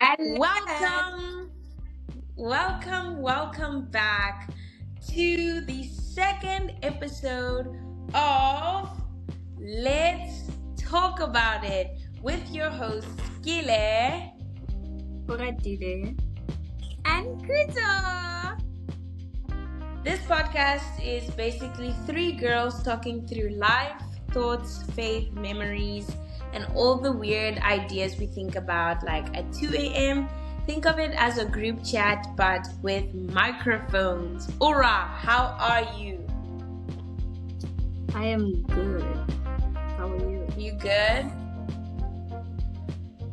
Hello. Welcome, welcome back to the second episode of Let's Talk About It with your hosts, Kele. Oratile. And Kuto. This podcast is basically three girls talking through life, thoughts, faith, memories, and all the weird ideas we think about, like at 2 a.m. Think of it as a group chat, but with microphones. Ora, how are you? I am good. How are you? You good?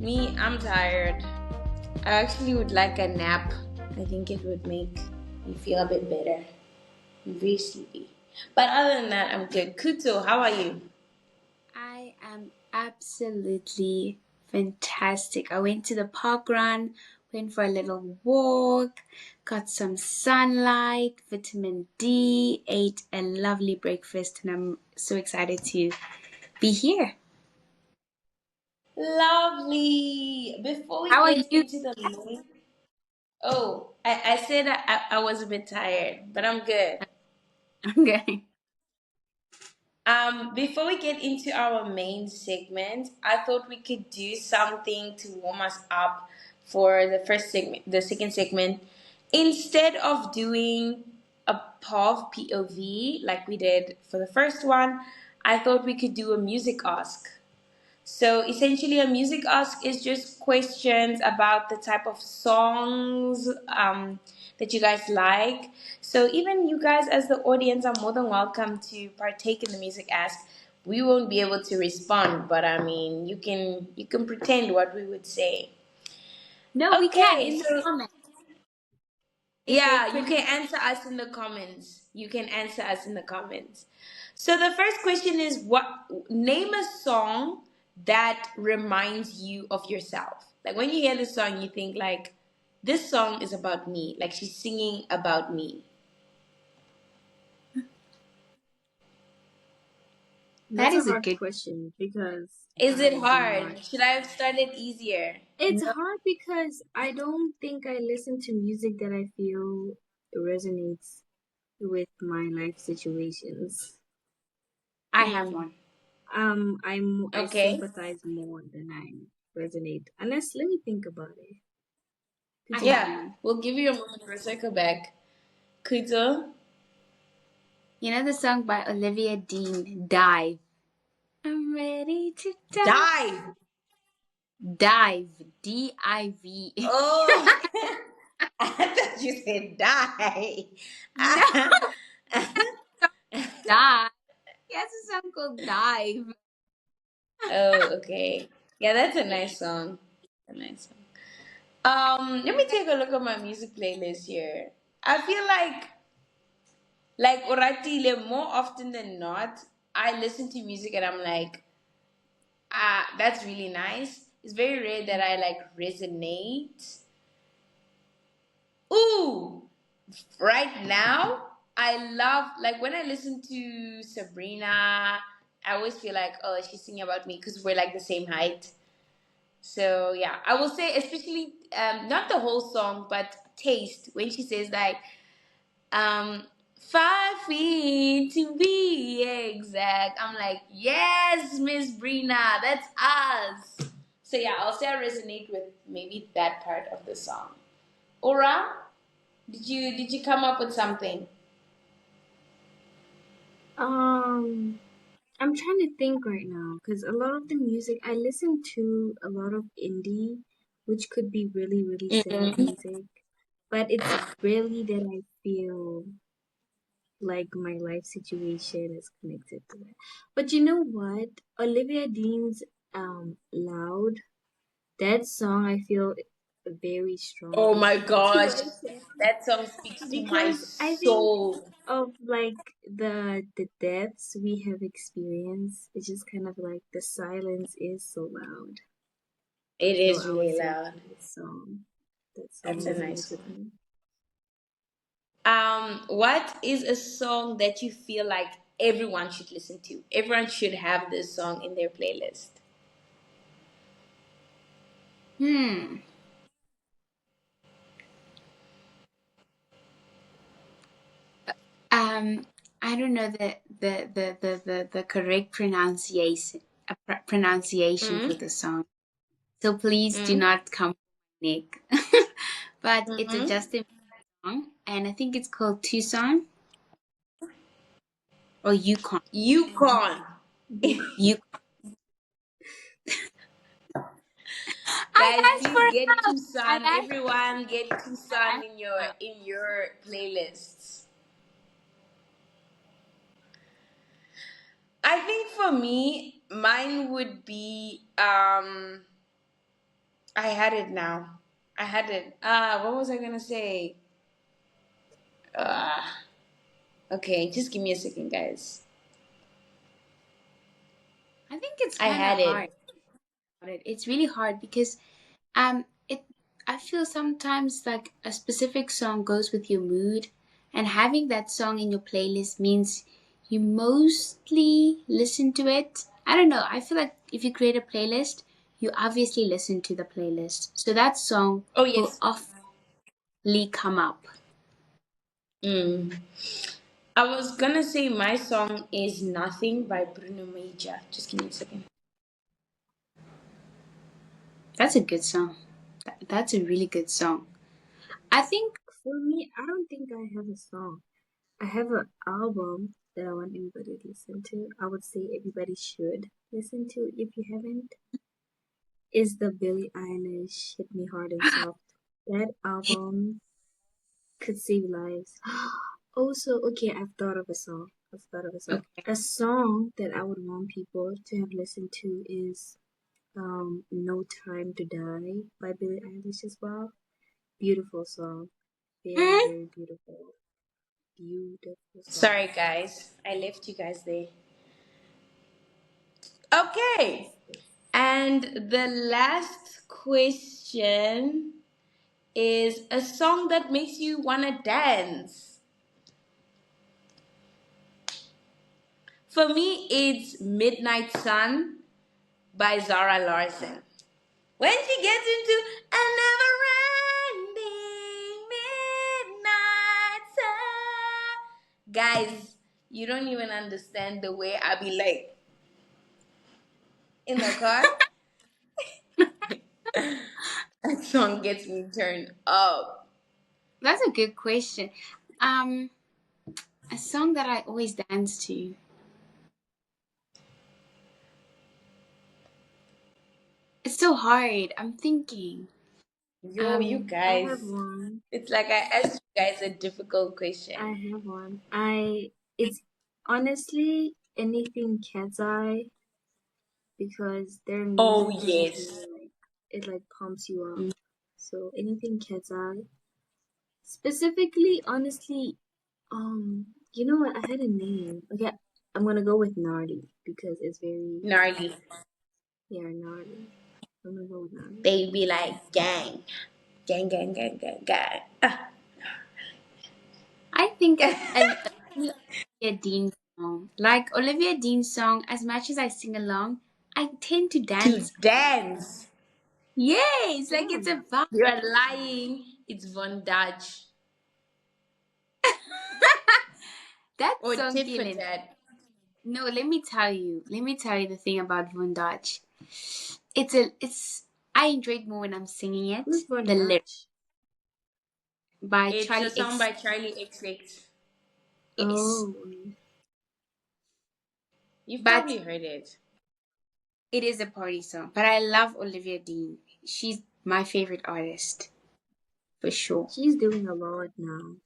Me, I'm tired. I actually would like a nap. I think it would make me feel a bit better. I'm very sleepy. But other than that, I'm good. Kuto, how are you? I am absolutely fantastic. I went to the park run, went for a little walk, got some sunlight, vitamin D, ate a lovely breakfast, and I'm so excited to be here. Lovely. Before we How are get you? into the main, I said I was a bit tired, but I'm good. Okay. Before we get into our main segment, I thought we could do something to warm us up for the first segment, the second segment. Instead of doing a POV like we did for the first one, I thought we could do a music ask. So essentially, a music ask is just questions about the type of songs that you guys like. So even you guys, as the audience, are more than welcome to partake in the music ask. We won't be able to respond, but I mean, you can pretend what we would say. No, we can Okay, in the so comments. If they yeah, you couldn't. can answer us in the comments. You can answer us in the comments. So the first question is what name a song that reminds you of yourself. Like when you hear this song you think like this song is about me. Like she's singing about me. That That's a is a hard good. question because Is it I do not. hard? Should I have started easier? It's No, hard because I don't think I listen to music that I feel resonates with my life situations. I have Mm. one. I Okay. sympathize more than I resonate. Unless let me think about it. I Could you? have Yeah, one. we'll give you a moment for a circle back. Kuto? You know the song by Olivia Dean, Dive. I'm ready to dive. Dive. Dive. D-I-V. Oh, I thought you said die. No, dive. He has a song called Dive. Oh, okay. Yeah, that's a nice song. A nice song. Let me take a look at my music playlist here. I feel like Oratile, more often than not, I listen to music and I'm like, that's really nice. It's very rare that I like resonate. Ooh, right now, I love like when I listen to Sabrina, I always feel like, oh, she's singing about me because we're like the same height. So yeah, I will say especially not the whole song, but taste when she says like um 5 feet to be exact. I'm like, yes, Miss Brina, that's us. So yeah, I'll say I resonate with maybe that part of the song. Aura, did you come up with something? Um, I'm trying to think right now because a lot of the music I listen to a lot of indie, which could be really, really sad Mm-hmm. music, but it's really that I feel like my life situation is connected to it. But you know what? Olivia Dean's Loud, that song I feel very Oh strongly my to gosh, myself that song speaks to my because I think soul. of like the deaths we have experienced. It's just kind of like the silence is so loud. It So is I would really say loud. that song That's a nice resonates with one. me. What is a song that you feel like everyone should listen to? Everyone should have this song in their playlist. Hmm. don't know the correct pronunciation for Mm, the song. So please do mm, not come for my neck. But it's a mm-hmm. Justin Bieber song, and I think it's called Tucson or Yukon. Yukon. You. Guys, I asked for please get help. I Tucson. asked. Everyone get I Tucson asked in for your help. playlists. I think for me, mine would be I had it now. I had it. What was I gonna say? Uh okay, just give me a second, guys. I think it's I kind of had hard. it. It's really hard because it I feel sometimes like a specific song goes with your mood, and having that song in your playlist means you mostly listen to it. I don't know. I feel like if you create a playlist, you obviously listen to the playlist. So that song Oh will yes. awfully come up. Mm. I was gonna say my song is Nothing by Bruno Major. Just give me a second. That's a good song. That's a really good song. I think For me, I don't think I have a song. I have an album that I want everybody to listen to. I would say everybody should listen to if you haven't. Is the Billie Eilish "Hit Me Hard and Soft." That album could save lives. Also, okay, I've thought of a song. I've thought of a song. okay. A song that I would want people to have listened to is "No Time to Die" by Billie Eilish as well. Beautiful song. Very, Mm, very beautiful. Beautiful song. Sorry guys. I left you guys there. Okay. Yes, yes. And the last question is a song that makes you wanna dance. For me, it's Midnight Sun by Zara Larson. When she gets into a never ending midnight sun. Guys, you don't even understand the way I be like in the car. That song gets me turned up. that's a good question. Um, a song that I always dance to. It's so hard. I'm thinking. Yo, you Um, I have guys. one. It's like I asked you guys a difficult I question. have one. It's honestly anything cat's eye because their Oh, music is just yes. really like it like pumps you up. So anything cat's eye. Specifically, honestly, you know what? I had a name. Okay, I'm gonna go with Gnarly because it's very Gnarly. yeah, Gnarly. I'm gonna go with Gnarly. They be like, gang. Gang, gang, gang, gang, gang. Ah. I think an Olivia Dean song. Like Olivia Dean's song, as much as I sing along, I tend to To dance. dance. Yes, like it's a Yeah. vibe. You're lying. It's Von Dutch. That Or song, tit for Kele. tat. No, let me tell you. Let me tell you the thing about Von Dutch. It's I enjoy it more when I'm singing Who's it. Von The lyric Dutch? by It's a Charlie song X. by Charlie XX. Yes, Oh, You've but probably heard it. it is a party song. But I love Olivia Dean. She's my favorite artist for sure. she's doing a lot now.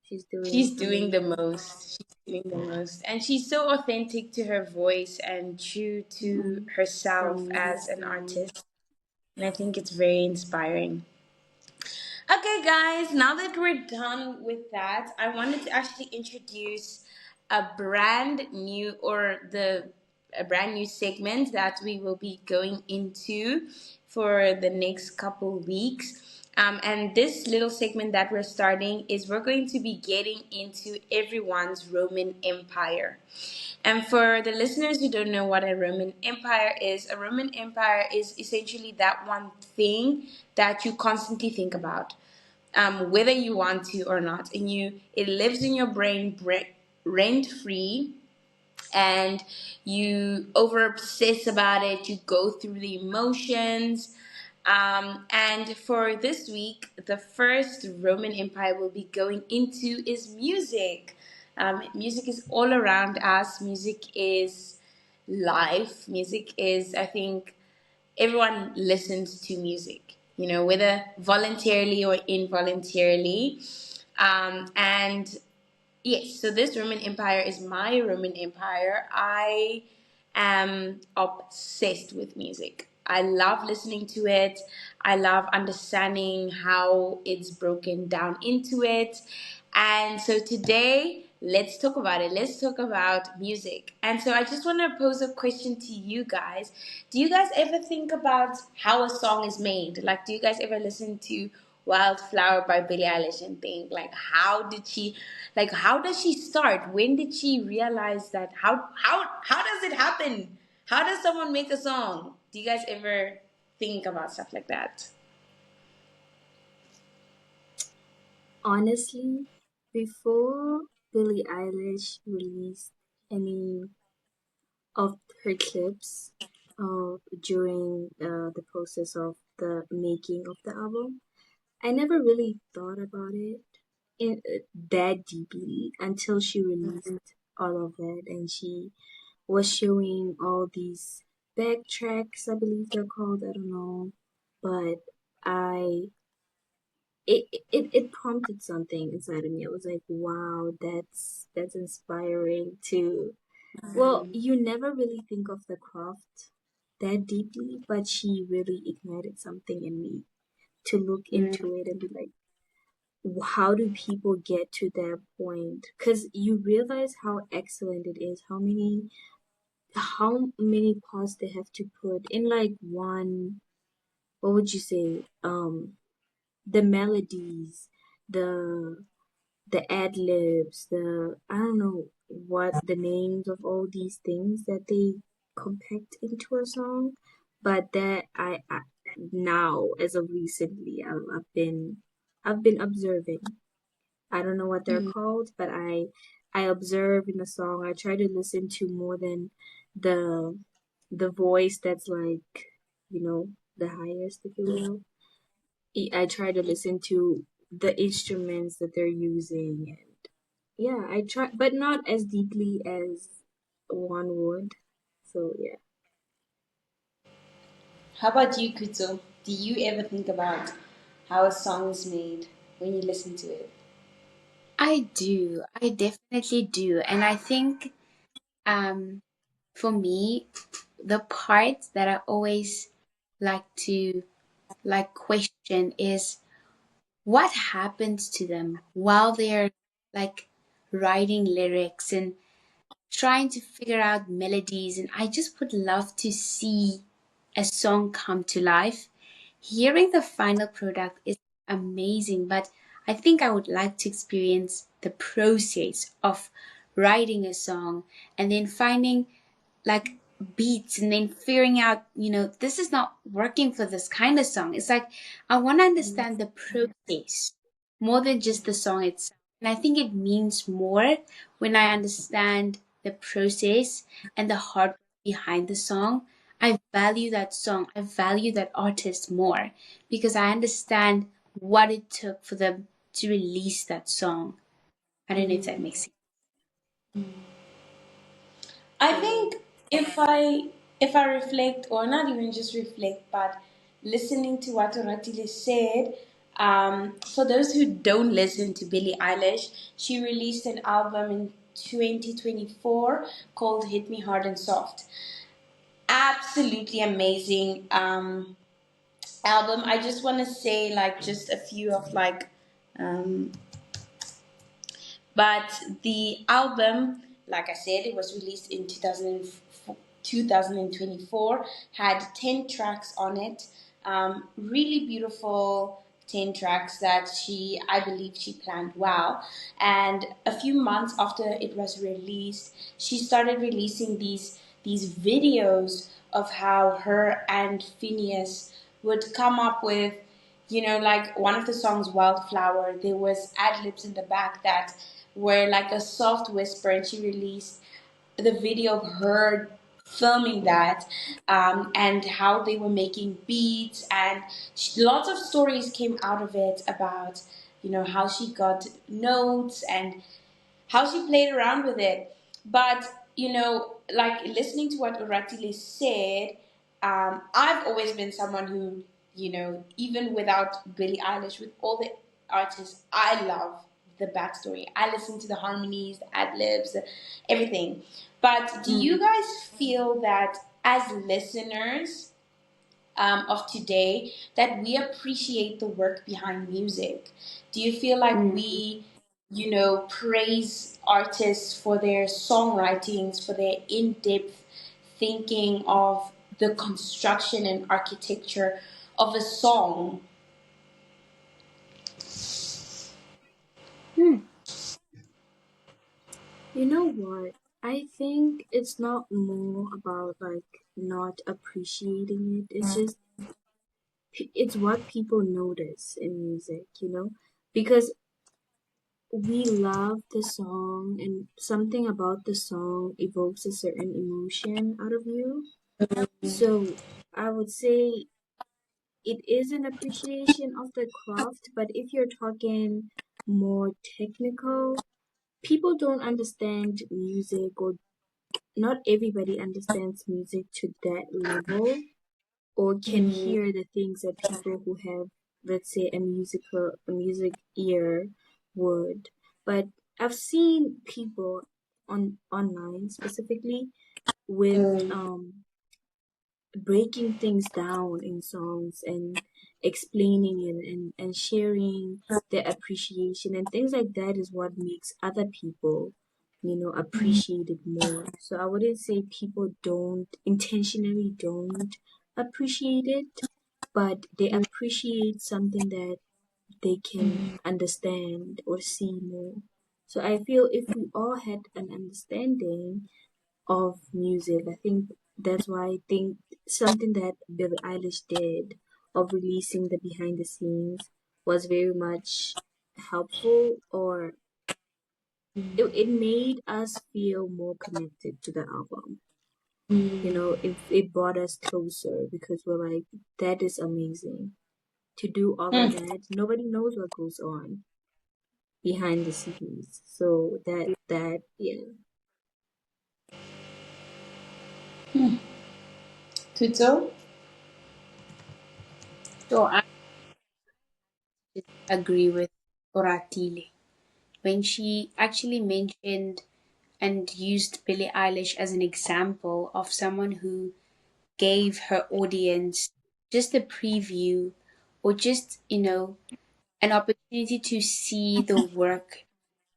She's doing She's doing the amazing. most. She's doing the most. And she's so authentic to her voice and true to Her herself as an movement. artist. And I think it's very inspiring. Okay, guys, now that we're done with that, I wanted to actually introduce a brand new or the a brand new segment that we will be going into for the next couple weeks. And this little segment that we're starting is we're going to be getting into everyone's Roman Empire. And for the listeners who don't know what a Roman Empire is, a Roman Empire is essentially that one thing that you constantly think about, whether you want to or not, and it lives in your brain. rent free and you over obsess about it, you go through the emotions. And for this week, the first Roman Empire we'll be going into is music. Music is all around us, music is life, music is, I think, everyone listens to music, whether voluntarily or involuntarily. And yes, so this Roman Empire is my Roman Empire. I am obsessed with music. I love listening to it. I love understanding how it's broken down into it. And so today, let's talk about it. Let's talk about music. And so I just want to pose a question to you guys. Do you guys ever think about how a song is made? Like, do you guys ever listen to Wildflower by Billie Eilish and think, like, how does she start? When did she realize that? How does it happen? How does someone make a song? Do you guys ever think about stuff like that? Honestly, before Billie Eilish released any of her clips during the process of the making of the album, I never really thought about it that deeply until she released all of it and she was showing all these backtracks, I believe they're called, I don't know. But I it prompted something inside of me. I was like, wow, that's inspiring too. Well, you never really think of the craft that deeply, but she really ignited something in me to look into it and be like, how do people get to that point? Because you realize how excellent it is, how many parts they have to put in like one, what would you say? The melodies, the the ad libs, the I don't know what the names of all these things that they compact into a song, but that I now as of recently I've been observing. I don't know what they're called, but I observe in the song. I try to listen to more than the the voice that's like, the highest, if you will. I try to listen to the instruments that they're using, and yeah, I try, but not as deeply as one would. So yeah. How about you, Kuto? Do you ever think about how a song is made when you listen to it? I do. I definitely do. And I think um for me, the part that I always like to question is what happens to them while they're like writing lyrics and trying to figure out melodies. And I just would love to see a song come to life. Hearing the final product is amazing, but I think I would like to experience the process of writing a song and then finding like beats and then figuring out, this is not working for this kind of song. It's like I want to understand the process more than just the song itself. And I think it means more when I understand the process and the heart behind the song. I value that song. I value that artist more because I understand what it took for them to release that song. I don't know if that makes sense. I think if I reflect, or not even just reflect, but listening to what Oratile said, for those who don't listen to Billie Eilish, she released an album in 2024 called "Hit Me Hard and Soft." Absolutely amazing album. I just want to say like just a few of like um, but the album, like I said, it was released in 2024, had 10 tracks on it. Really beautiful 10 tracks that I believe she planned well. And a few months after it was released, she started releasing these videos of how her and Phineas would come up with, like one of the songs, Wildflower, there was ad libs in the back that were like a soft whisper, and she released the video of her filming that, and how they were making beats, and lots of stories came out of it about, how she got notes and how she played around with it. But, like listening to what Oratile said, I've always been someone who, even without Billie Eilish, with all the artists, I love the backstory. I listen to the harmonies, the ad libs, everything. But do Mm, you guys feel that as listeners, of today, that we appreciate the work behind music? Do you feel like mm, we, praise artists for their songwritings, for their in depth thinking of the construction and architecture of a song? mm, You know what? I think it's not more about like not appreciating it. It's just it's what people notice in music, because we love the song and something about the song evokes a certain emotion out of you. So I would say it is an appreciation of the craft, but if you're talking more technical, people don't understand music, or not everybody understands music to that level, or can Mm, hear the things that people who have, let's say, a music ear would. But I've seen people online specifically with mm, breaking things down in songs and explaining it, and sharing their appreciation and things like that is what makes other people, appreciate it more. So I wouldn't say people don't intentionally don't appreciate it, but they appreciate something that they can understand or see more. So I feel if we all had an understanding of music. I think that's why I think something that Billie Eilish did of releasing the behind the scenes was very much helpful, or it made us feel more connected to the album. It brought us closer because we're like, that is amazing. To do all of mm, that, nobody knows what goes on behind the scenes. So yeah. mm. Tuto? so I just agree with Oratile when she actually mentioned and used Billie Eilish as an example of someone who gave her audience just a preview, or just, an opportunity to see the work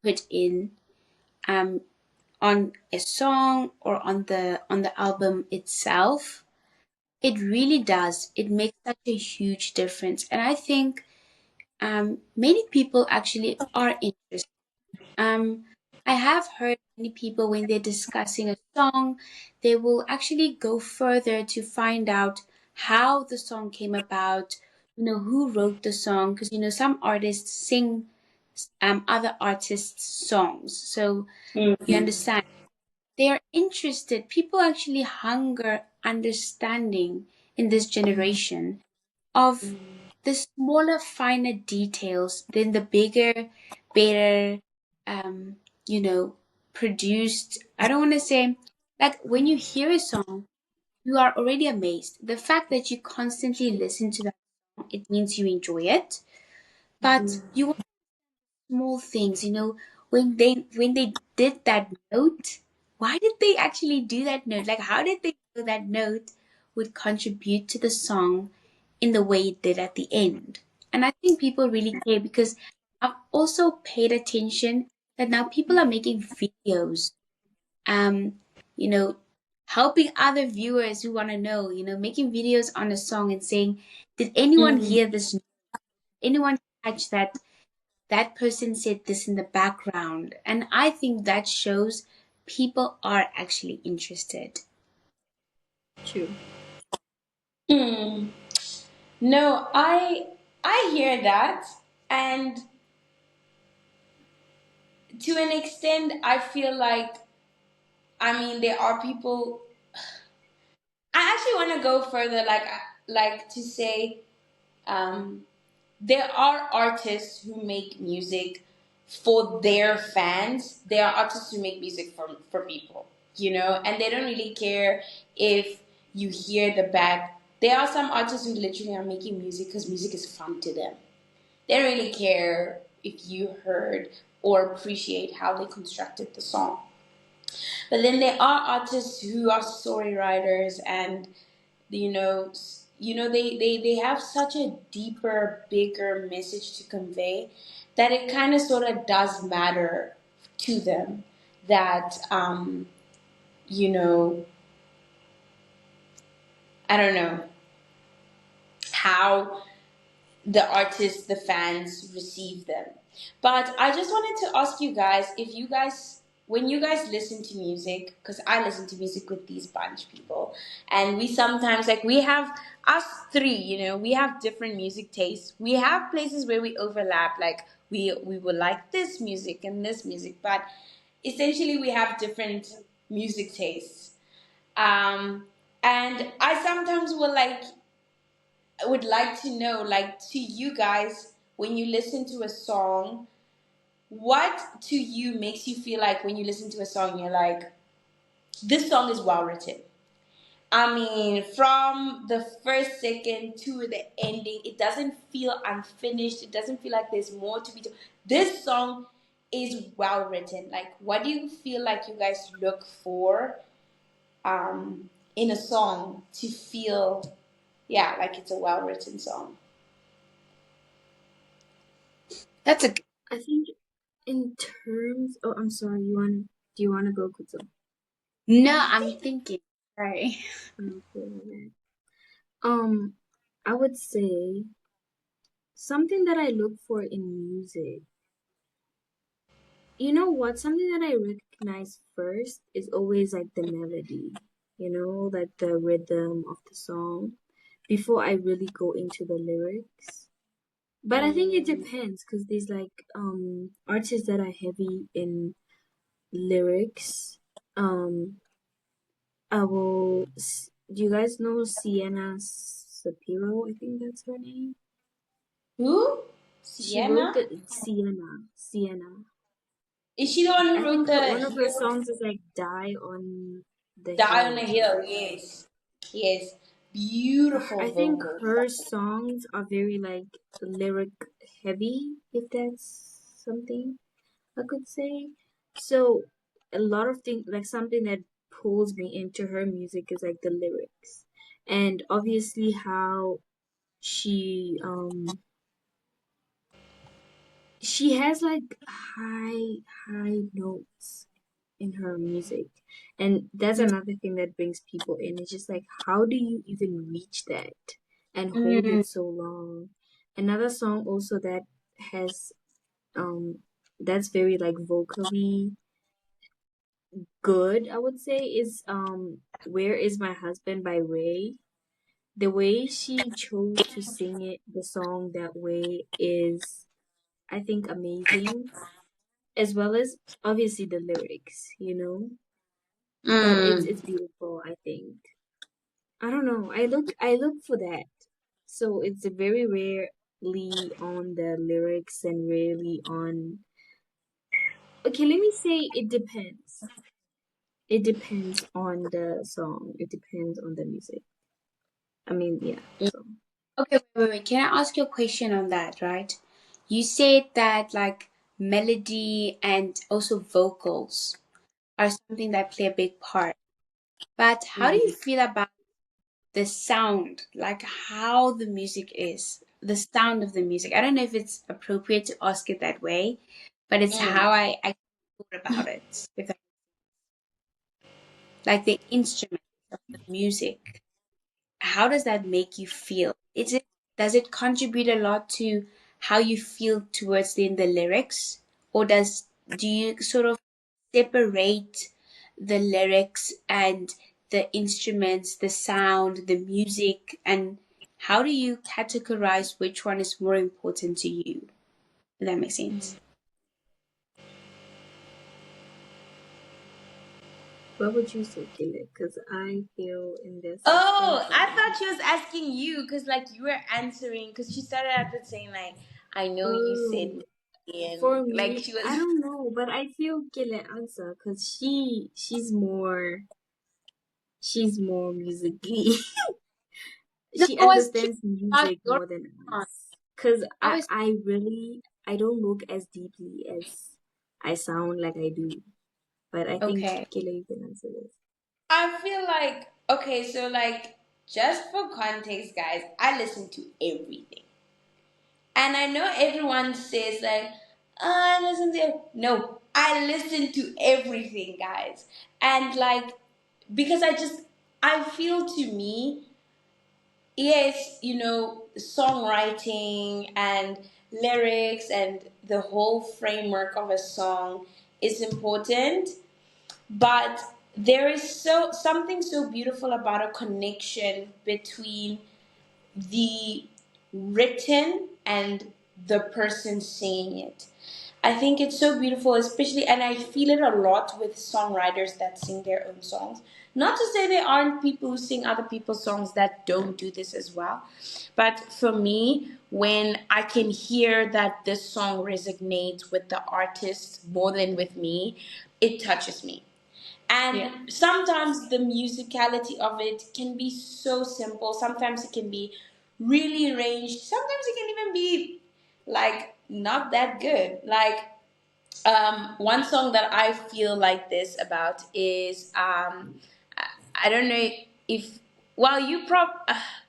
put in, um, on a song or on the album itself. It really does. It makes such a huge difference. And I think, many people actually are interested. Um, I have heard many people when they're discussing a song, they will actually go further to find out how the song came about, who wrote the song, because some artists sing other artists' songs. So you Mm, understand, they are interested. People actually hunger understanding in this generation of the smaller, finer details than the bigger, better, um, you know, produced. I don't want to say, like, when you hear a song, you are already amazed. The fact that you constantly listen to that song, it means you enjoy it. But you want small things, when they did that note, why did they actually do that note? Like, how did they know that note would contribute to the song in the way it did at the end? And I think people really care, because I've also paid attention that now people are making videos, um, you know, helping other viewers who want to know, making videos on a song and saying, did anyone mm, hear this? Anyone catch that person said this in the background? And I think that shows people are actually interested. True. mm. No, I hear that, and to an extent, I feel like, I mean, there are people. I actually want to go further, like to say, um, there are artists who make music for their fans. There are artists who make music for people, and they don't really care if you hear the back. There are some artists who literally are making music because music is fun to them. They don't really care if you heard or appreciate how they constructed the song. But then there are artists who are story writers, and they have such a deeper, bigger message to convey that it kind of sort of does matter to them that you know I don't know how the artists, the fans receive them. But I just wanted to ask you guys, if you guys, when you guys listen to music, because I listen to music with these bunch of people, and we sometimes, like, we have us three, we have different music tastes. We have places where we overlap, like we will like this music and this music, but essentially we have different music tastes. Um, and I sometimes will like would like to know, like, to you guys, when you listen to a song, what to you makes you feel like when you listen to a song, you're like, this song is well written. I mean, from the first second to the ending, it doesn't feel unfinished. It doesn't feel like there's more to be done. This song is well written. Like, what do you feel like you guys look for in a song to feel, yeah, like it's a well written song? That's a I think in terms, oh, I'm sorry. Do you wanna go, Kuto? no. I'm thinking. Sorry. Okay. Um, I would say something that I look for in music. You know what? Something that I recognize first is always like the melody. Like the rhythm of the song before I really go into the lyrics. But I think it Mm. depends because there's like artists that are heavy in lyrics. Um, do you guys know Sienna Sapiro? I think that's her name. Who? She wrote Sienna? the Sienna. Is she the one who I wrote think one the of her songs is like "Die on the Die on a Hill." Hill? Yes. Yes. Beautiful I think vocals. her songs are very like lyric heavy, if that's something I could say. So a lot of things, like something that pulls me into her music is like the lyrics, and obviously how she um she has like high notes in her music, and that's another thing that brings people in. It's just like, how do you even reach that and hold Mm, it so long? Another song also that has um that's very like vocally good, I would say, is "Where Is My Husband" by Ray. The way she chose to sing it, the song that way, is, I think, amazing, as well as obviously the lyrics. But it's mm. it's beautiful, I think. I don't know. I look for that. So it's very rarely on the lyrics and rarely on. Okay, let me say it depends. It depends on the song. It depends on the music. I mean, yeah. So Okay, wait. Can I ask you a question on that, right? You said that like melody and also vocals are something that play a big part. But how do you mm, feel about the sound? Like how the music is, the sound of the music. I don't know if it's appropriate to ask it that way, but it's Mm. how I thought about it. If that, like the instrument of the music, how does that make you feel? Does it contribute a lot to how you feel towards the lyrics, or do you sort of separate the lyrics and the instruments, the sound, the music, and how do you categorize which one is more important to you? If that makes sense. What would you say, Kele? Because I feel in this Oh, suspense I already. thought she was asking you because, like, you were answering because she started out with saying, like, I know you said Oh, me, and for like me, she I was. don't know, but I feel Kele answer because she's more musically. No, She I was curious understands about music your more than response. us. Cause I I was I really I don't look as deeply as I sound like I do. But I think okay. Kele, you can answer this. I feel like, okay, so, like, just for context, guys, I listen to everything. And I know everyone says, like, "Ah, I listen to," no, I listen to everything, guys. And, like, because I feel, to me, yes, songwriting and lyrics and the whole framework of a song is important, but there is something so beautiful about a connection between the written and the person singing it. I think it's so beautiful, especially, and I feel it a lot with songwriters that sing their own songs. Not to say there aren't people who sing other people's songs that don't do this as well, but for me, when I can hear that this song resonates with the artist more than with me, it touches me. Yeah. And sometimes the musicality of it can be so simple. Sometimes it can be really arranged. Sometimes it can even be like not that good. Like, one song that I feel like this about is, I don't know if, well,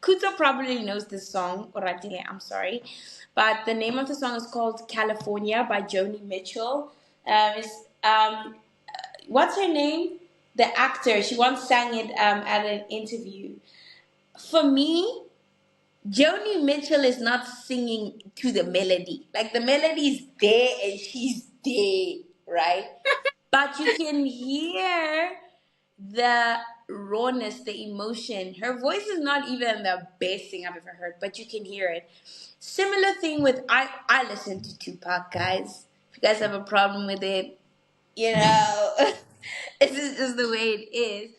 Kuto probably knows this song, Oratile, I'm sorry, but the name of the song is called California by Joni Mitchell. It's, what's her name? The actor. She once sang it at an interview. For me, Joni Mitchell is not singing to the melody. Like, the melody is there and she's there, right? But you can hear the rawness, the emotion. Her voice is not even the best thing I've ever heard, but you can hear it. Similar thing with, I listen to Tupac, guys. If you guys have a problem with it, you know, this is just the way it is.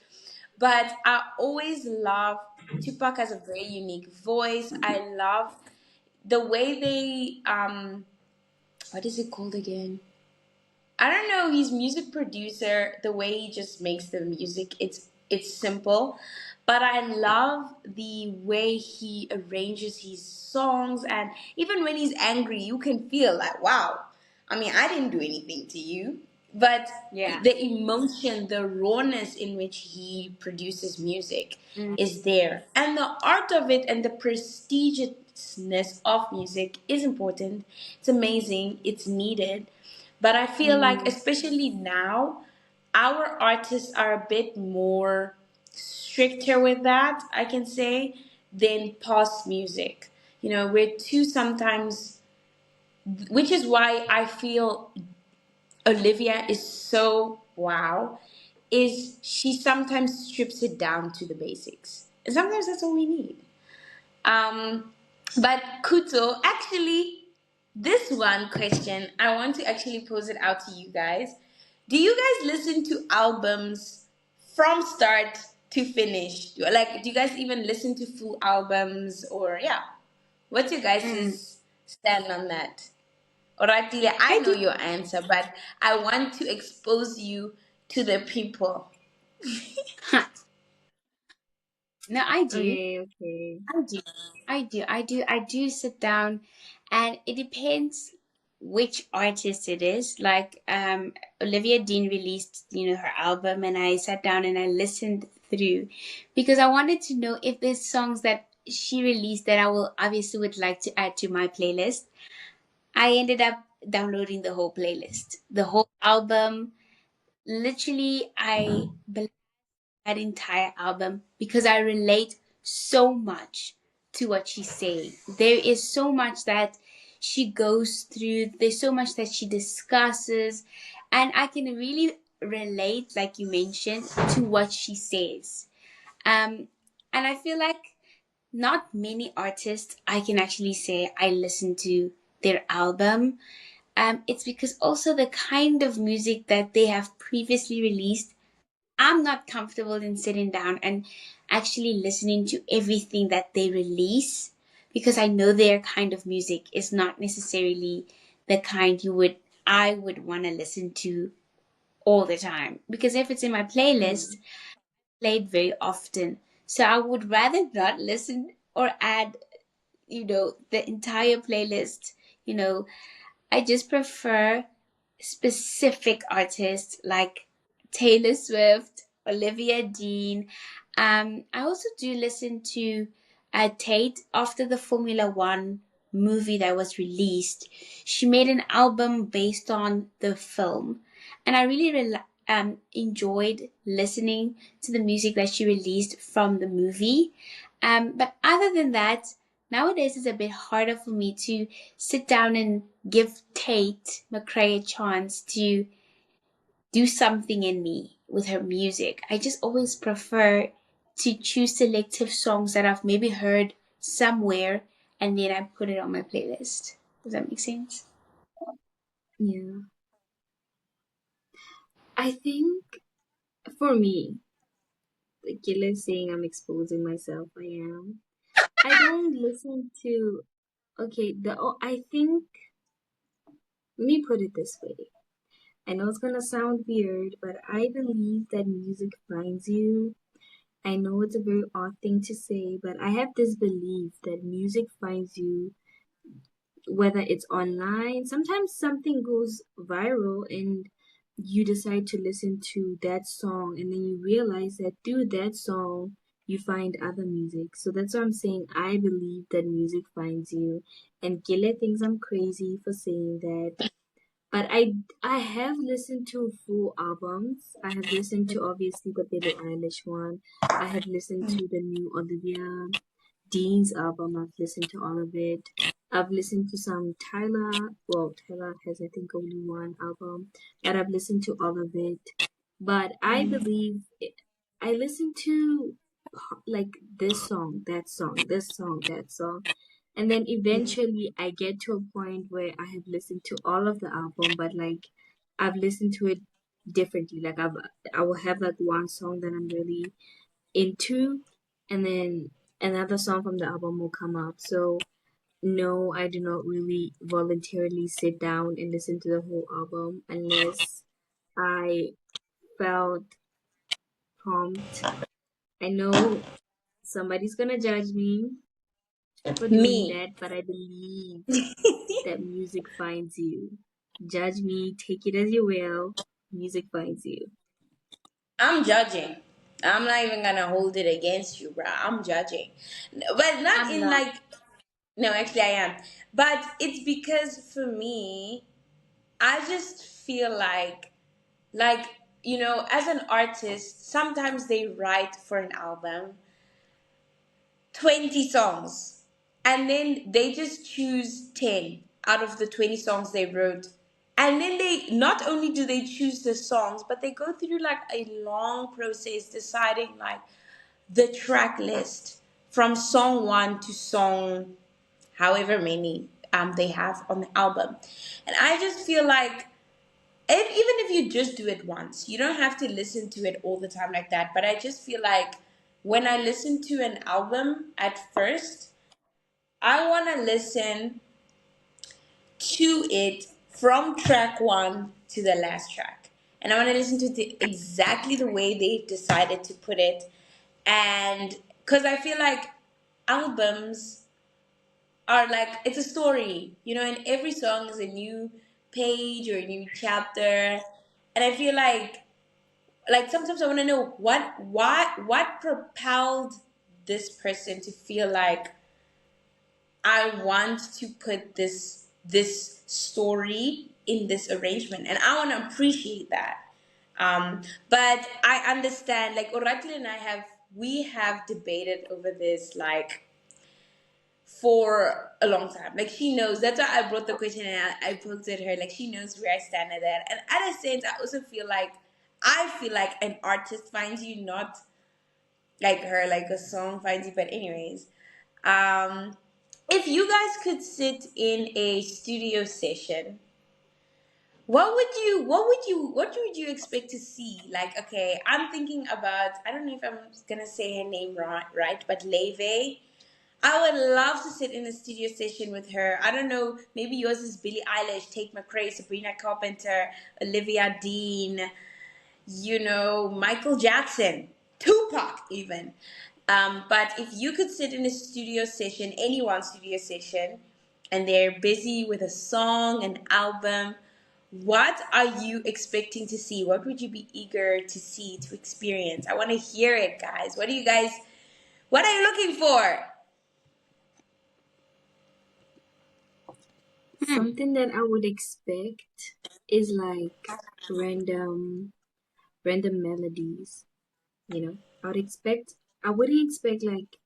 But I always love, Tupac has a very unique voice. I love the way they, what is it called again? I don't know. He's music producer. The way he just makes the music, it's simple, but I love the way he arranges his songs. And even when he's angry, you can feel like, wow. I mean, I didn't do anything to you, but Yeah. the emotion, the rawness in which he produces music Mm, is there, and the art of it and the prestigiousness of music is important. It's amazing. It's needed, but I feel like, mm, especially now, our artists are a bit more stricter with that, I can say, than past music. We're too sometimes, which is why I feel Olivia is so wow, is she sometimes strips it down to the basics. And sometimes that's all we need. Um, but Kuto, actually, this one question, I want to actually pose it out to you guys. Do you guys listen to albums from start to finish? Like, do you guys even listen to full albums, or yeah? What's your mm. guys' stand on that? All right, Delia, I I know do. your answer, but I want to expose you to the people. No, I do. Okay, okay. I do. I do sit down, and it depends which artist it is. Like, Olivia Dean released, her album, and I sat down and I listened through because I wanted to know if there's songs that she released that I will obviously would like to add to my playlist. I ended up downloading the whole playlist, the whole album. Literally, I that entire album because I relate so much to what she's saying. There is so much that she goes through, there's so much that she discusses, and I can really relate, like you mentioned, to what she says. And I feel like not many artists I can actually say I listen to their album. It's because also the kind of music that they have previously released I'm not comfortable in sitting down and actually listening to everything that they release, because I know their kind of music is not necessarily the kind I would want to listen to all the time. Because if it's in my playlist, Mm. played very often. So I would rather not listen or add, the entire playlist. You know, I just prefer specific artists like Taylor Swift, Olivia Dean. I also do listen to Tate after the Formula One movie that was released. She made an album based on the film, and I really enjoyed listening to the music that she released from the movie. But other than that, nowadays it's a bit harder for me to sit down and give Tate McRae a chance to do something in me with her music. I just always prefer to choose selective songs that I've maybe heard somewhere and then I put it on my playlist. Does that make sense? Yeah. I think for me, like Kele saying I'm exposing myself, I am. I don't listen to, okay, I think, let me put it this way. I know it's gonna sound weird, but I believe that music finds you. I know it's a very odd thing to say, but I have this belief that music finds you, whether it's online. Sometimes something goes viral and you decide to listen to that song, and then you realize that through that song, you find other music. So that's what I'm saying. I believe that music finds you. And Gile thinks I'm crazy for saying that. But I have listened to full albums. I have listened to obviously the Billie Eilish one. I have listened to the new Olivia Dean's album. I've listened to all of it. I've listened to some Tyler. Well, Tyler has I think only one album, but I've listened to all of it. But I believe I listen to like this song, that song, this song, that song, and then eventually I get to a point where I have listened to all of the album, but like I've listened to it differently. Like I will have like one song that I'm really into, and then another song from the album will come up. So no, I do not really voluntarily sit down and listen to the whole album unless I felt prompt. I know somebody's gonna judge me for doing Me. that, but I believe that music finds you. Judge me, take it as you will. Music finds you. I'm judging. I'm not even gonna hold it against you, bro. I'm judging, but not I'm in not. like. No, actually, I am. But it's because for me, I just feel like as an artist, sometimes they write for an album 20 songs, and then they just choose 10 out of the 20 songs they wrote. And then they not only do they choose the songs, but they go through like a long process deciding like the track list from song 1 to song however many they have on the album. And I just feel like even if you just do it once, you don't have to listen to it all the time like that. But I just feel like when I listen to an album at first, I want to listen to it from track 1 to the last track. And I want to listen to it exactly the way they decided to put it. And because I feel like albums are like, it's a story, and every song is a new page or a new chapter. And I feel like sometimes I want to know what propelled this person to feel like I want to put this story in this arrangement, and I want to appreciate that. But I understand, like Oracle and I have debated over this like for a long time. Like she knows. That's why I brought the question and I poked at her. Like she knows where I stand at that. And at a sense, I feel like an artist finds you, not like her, like a song finds you. But anyways, um, if you guys could sit in a studio session what would you expect to see? Like, okay, I'm thinking about, I don't know if I'm gonna say her name right, but Leve. I would love to sit in a studio session with her. I don't know, maybe yours is Billie Eilish, Tate McRae, Sabrina Carpenter, Olivia Dean, Michael Jackson, Tupac, even. But if you could sit in a studio session, anyone's studio session, and they're busy with a song, an album, what are you expecting to see? What would you be eager to see, to experience? I want to hear it, guys. What are you looking for? Hmm. Something that I would expect is like random random melodies, you know. I wouldn't expect like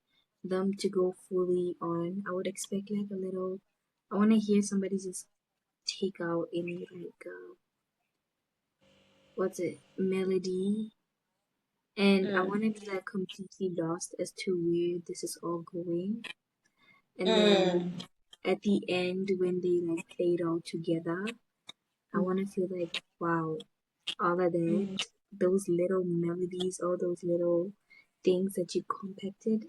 them to go fully on. I would expect like a little. I want to hear somebody just take out any like what's it, melody, and I want Mm, to be like completely lost as to where this is all going. And then mm, at the end, when they like play it all together, I want to feel like, wow, all of that, mm, those little melodies, all those little things that you compacted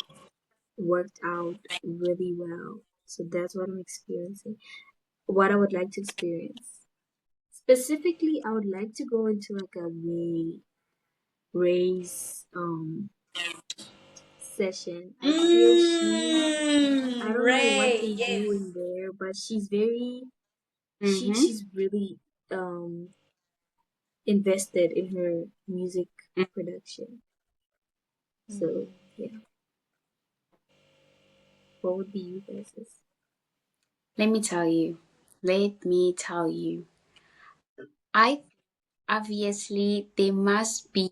worked out really well. So that's what I'm experiencing, what I would like to experience. Specifically, I would like to go into like a Ray's session. I feel I don't know what Ray, they do yes. in there, but Mm-hmm. she's really invested in her music production. So yeah, what would be you guys's? Let me tell you. Let me tell you. I obviously there must be,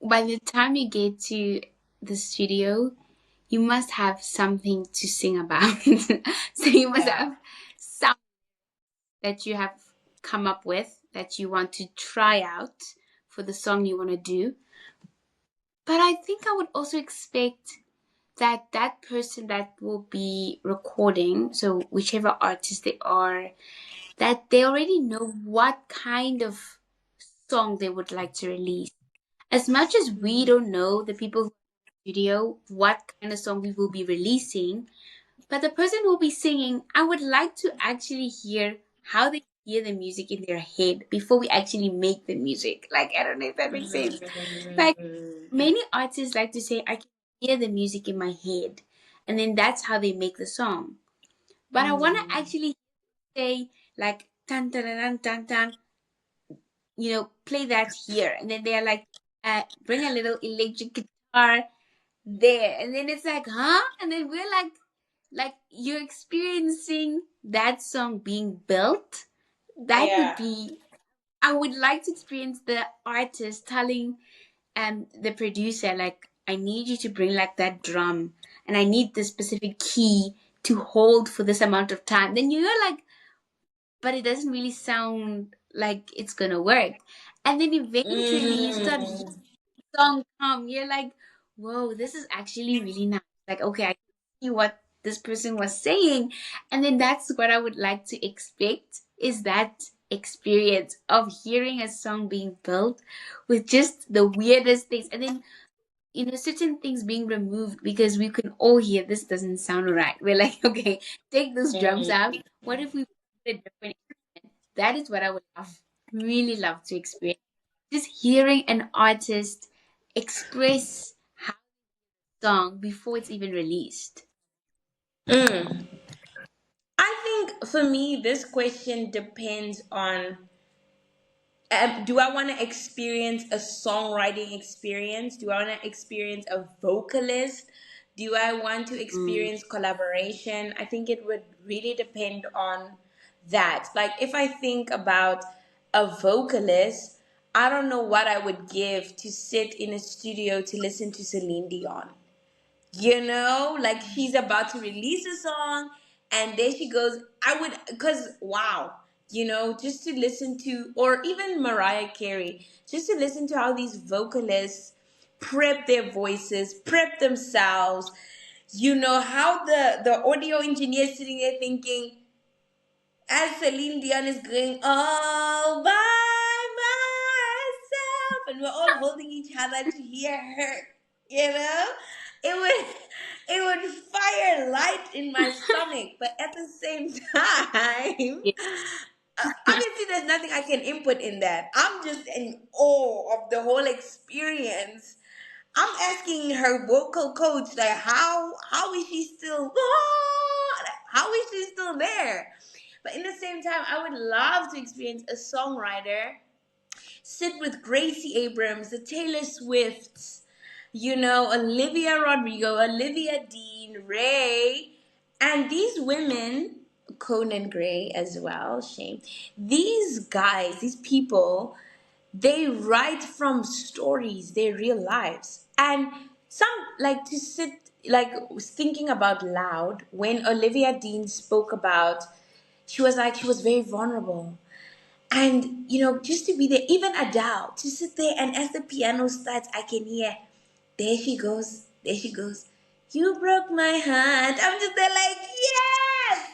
by the time you get to the studio, you must have something to sing about. So you must Yeah. have something that you have come up with that you want to try out for the song you want to do. But I think I would also expect that that person that will be recording, so whichever artist they are, that they already know what kind of song they would like to release. As much as we Mm, don't know, the people who are in the studio, what kind of song we will be releasing, but the person who will be singing, I would like to actually hear how they hear the music in their head before we actually make the music. Like, I don't know if that makes sense. Like, many artists like to say, I can hear the music in my head. And then that's how they make the song. But I want to mm, actually say, like, tan tan tan tan tan, play that here. And then they're like, bring a little electric guitar there. And then it's like, huh? And then we're like you're experiencing that song being built. That would Yeah. be, I would like to experience the artist telling the producer, like, I need you to bring like that drum and I need this specific key to hold for this amount of time. Then you're like, but it doesn't really sound like it's gonna work. And then eventually you start hearing Mm, the song come. You're like, whoa, this is actually really nice. Like, okay, I can see what this person was saying. And then that's what I would like to expect, is that experience of hearing a song being built with just the weirdest things. And then certain things being removed because we can all hear this doesn't sound right. We're like, okay, take those drums mm, out. What if we put a different instrument? That is what I would love, really love to experience. Just hearing an artist express how song before it's even released. mm. I think for me, this question depends on, do I want to experience a songwriting experience? Do I want to experience a vocalist? Do I want to Mm. experience collaboration? I think it would really depend on that. Like, if I think about a vocalist, I don't know what I would give to sit in a studio to listen to Celine Dion. Like she's about to release a song, and there she goes. I would, because wow, just to listen to, or even Mariah Carey, just to listen to how these vocalists prep their voices, prep themselves. How the audio engineer sitting there thinking, as Celine Dion is going all by myself, and we're all holding each other to hear her. You know, it would it would fire light in my stomach, but at the same time, Yeah. obviously there's nothing I can input in that. I'm just in awe of the whole experience. I'm asking her vocal coach like how is she still how is she still there? But in the same time, I would love to experience a songwriter, sit with Gracie Abrams, the Taylor Swifts, Olivia Rodrigo, Olivia Dean, Ray, and these women, Conan Gray as well, shame. These guys, these people, they write from stories, their real lives. And some like to sit like thinking about loud when Olivia Dean spoke about she was very vulnerable. And just to be there, even Adele, to sit there and as the piano starts, I can hear, there she goes. You broke my heart. I'm just there like, yes!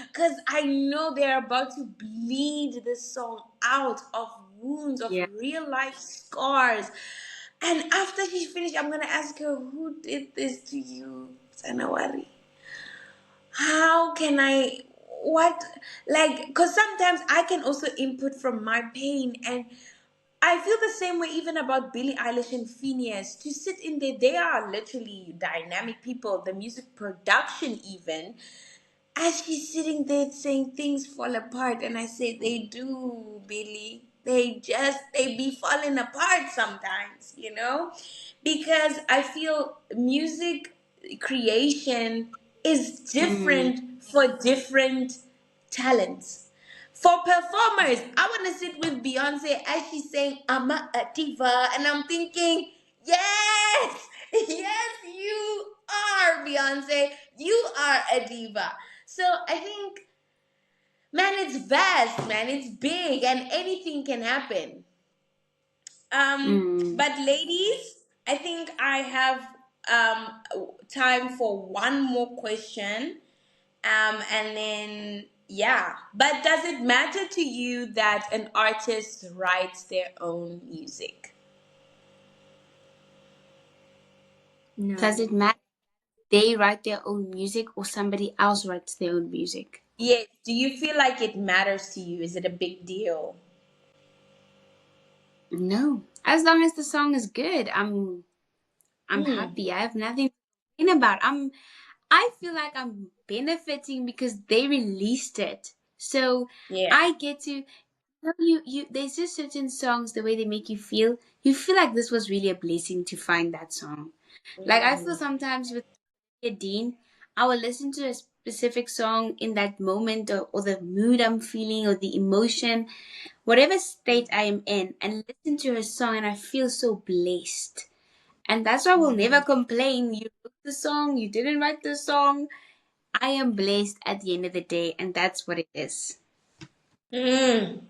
Because I know they're about to bleed this song out of wounds, of Yeah. real life scars. And after she finished, I'm going to ask her, who did this to you, Sanawari? How can I, what, like, because sometimes I can also input from my pain, and I feel the same way even about Billie Eilish and Phineas. To sit in there, they are literally dynamic people, the music production even. As she's sitting there saying things fall apart, and I say, they do, Billy. They be falling apart sometimes, because I feel music creation is Mm. different for different talents. For performers, I want to sit with Beyonce as she's saying, I'm a diva. And I'm thinking, yes, yes, you are, Beyonce. You are a diva. So I think, man, it's vast, man. It's big, and anything can happen. Mm. But ladies, I think I have time for one more question. And then, yeah. But does it matter to you that an artist writes their own music? Does it No. matter if they write their own music or somebody else writes their own music? Yes. Do you feel like it matters to you? Is it a big deal? No. As long as the song is good, I'm Hmm. happy. I have nothing to complain about. I feel like I'm benefiting because they released it. So Yeah. I get to there's just certain songs, the way they make you feel like this was really a blessing to find that song. Like I feel Mm. sometimes with Dean, I will listen to a specific song in that moment, or the mood I'm feeling or the emotion, whatever state I am in, and listen to her song and I feel so blessed. And that's why I will never complain. You wrote the song, you didn't write the song. I am blessed at the end of the day, and that's what it is. Mm.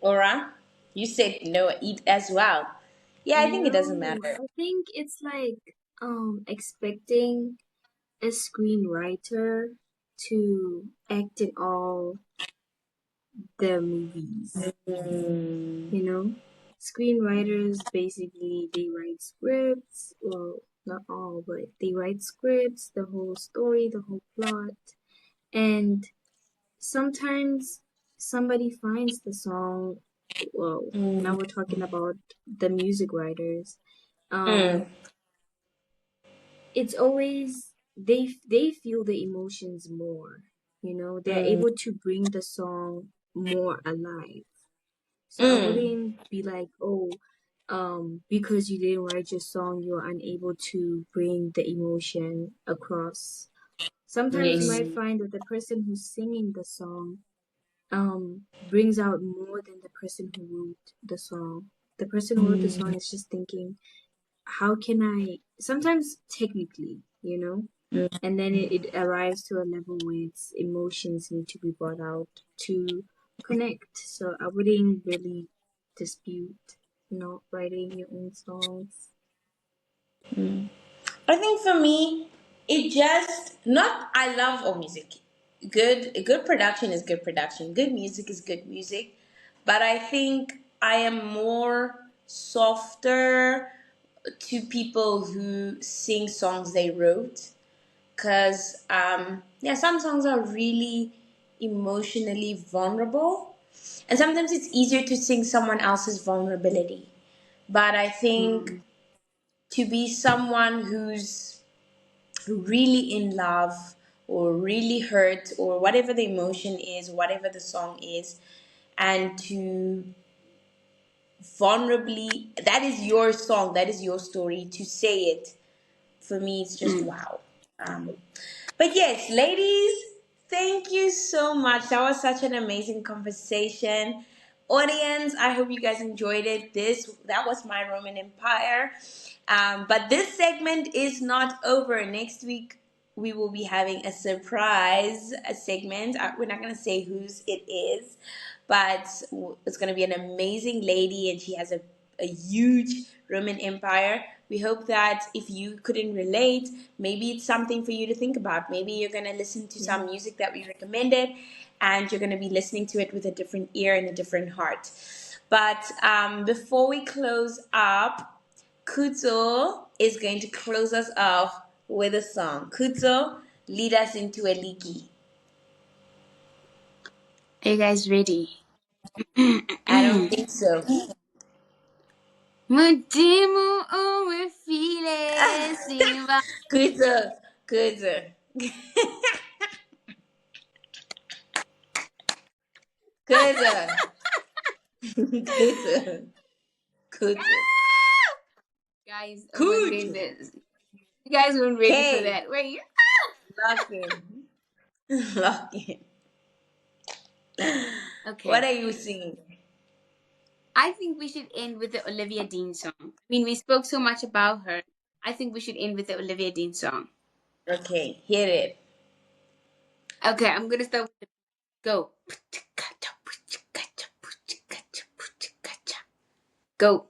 Aura, you said no, eat as well. Yeah, I think it doesn't No, matter. I think it's like expecting a screenwriter to act in all the movies. Mm. You know, screenwriters basically they write scripts. Well, not all, but they write scripts, the whole story, the whole plot, and sometimes somebody finds the song. Well, now Mm. we're talking about the music writers. Mm. Um, it's always they feel the emotions more. You know, they're Mm. able to bring the song more alive. So I Mm. wouldn't be like, oh, because you didn't write your song, you're unable to bring the emotion across. Sometimes you Yes. might find that the person who's singing the song, brings out more than the person who wrote the song. The person who wrote the song is just thinking, how can I, sometimes technically, and then it arrives to a level where its emotions need to be brought out to connect. So I wouldn't really dispute not writing your own songs. I think for me, it just not I love all music. good production is good production. Good music is good music. But I think I am more softer to people who sing songs they wrote, because yeah, some songs are really emotionally vulnerable, and sometimes it's easier to sing someone else's vulnerability. But I think Mm, to be someone who's really in love or really hurt or whatever the emotion is, whatever the song is, and to vulnerably, that is your song, that is your story, to say it, for me, it's just mm. wow. Um, but yes, ladies, thank you so much. That was such an amazing conversation. Audience, I hope you guys enjoyed it. That was my Roman Empire. But this segment is not over. Next week we will be having a surprise segment. We're not going to say whose it is, but it's going to be an amazing lady, and she has a huge Roman Empire. We hope that if you couldn't relate, maybe it's something for you to think about. Maybe you're going to listen to Yeah. some music that we recommended, and you're going to be listening to it with a different ear and a different heart. But before we close up, Kuto is going to close us off with a song. Kuto, lead us into a leaky. Are you guys ready? I don't think so. Mudimu umefile simba. Kuto, Kuto, Kuto, Kuto, Kuto, Guys, oh my Kuto. goodness. You guys weren't ready for K, that. Wait. lock in, lock in. What Okay. are you singing? I think we should end with the Olivia Dean song. I mean, we spoke so much about her. I think we should end with the Olivia Dean song. Okay, hit it. Okay, I'm gonna start with the go. Go.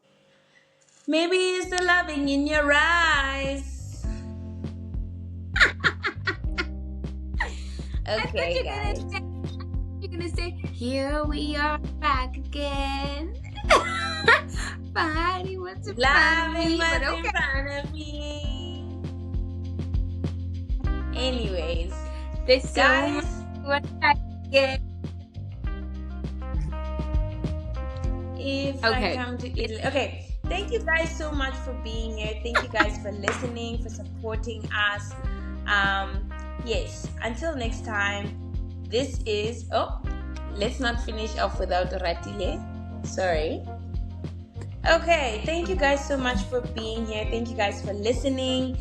Maybe it's the loving in your eyes. I thought Okay, guys. you're gonna say, here we are back again. Finding what's in front of Loving me, but what's in okay. front of me. Anyways, There's so much guys, what I get. if I Okay. come to Italy. Okay, thank you guys so much for being here. Thank you guys for listening, for supporting us. Yes, until next time, this is. Oh, let's not finish off without Ratile. Sorry. Okay, thank you guys so much for being here. Thank you guys for listening.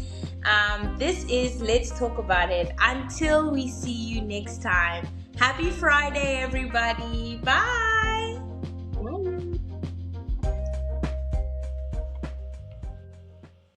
This is Let's Talk About It. Until we see you next time. Happy Friday, everybody. Bye.